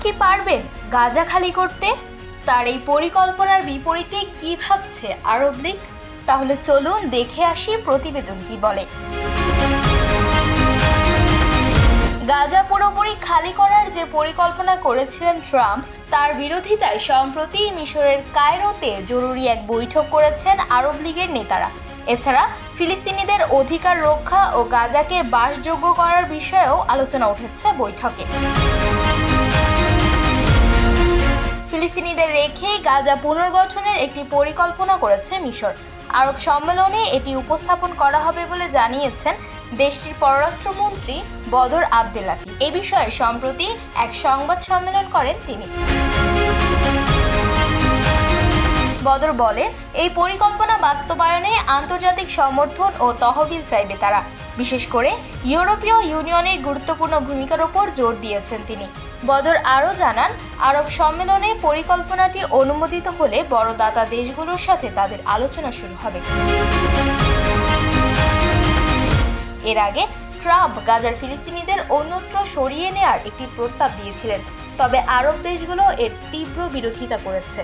কি পারবেন গাজা খালি করতে? তার এই পরিকল্পনার বিপরীতে কি ভাবছে আরব লীগ? তাহলে চলুন দেখে আসি প্রতিবেদন কি বলে। গাজা পুরোপুরি খালি করার যে পরিকল্পনা করেছিলেন ট্রাম্প, তার বিরোধিতায় সম্প্রতি মিশরের কায়রোতে জরুরি এক বৈঠক করেছেন আরব লীগের নেতারা। এছাড়া ফিলিস্তিনিদের অধিকার রক্ষা ও গাজাকে বাসযোগ্য করার বিষয়েও আলোচনা উঠেছে বৈঠকে। ফিলিস্তিনিদের রেখে গাজা পুনর্গঠনের একটি পরিকল্পনা করেছে মিশর। আরব সম্মেলনে এটি উপস্থাপন করা হবে বলে জানিয়েছেন দেশটির পররাষ্ট্রমন্ত্রী বদর আবদেলাতি। এ বিষয়ে সম্প্রতি এক সংবাদ সম্মেলন করেন তিনি। বদর বলেন, এই পরিকল্পনা বাস্তবায়নে আন্তর্জাতিক সমর্থন ও তহবিল চাইবে তারা। বিশেষ করে ইউরোপীয় ইউনিয়নের গুরুত্বপূর্ণ ভূমিকার উপর জোর দিয়েছেন তিনি। বদর আরও জানান, আরব সম্মেলনে পরিকল্পনাটি অনুমোদিত হলে বড় দাতা দেশগুলোর সাথে তাদের আলোচনা শুরু হবে। এর আগে ট্রাম্প গাজার ফিলিস্তিনিদের অন্যত্র সরিয়ে নেয়ার একটি প্রস্তাব দিয়েছিলেন, তবে আরব দেশগুলো এর তীব্র বিরোধিতা করেছে।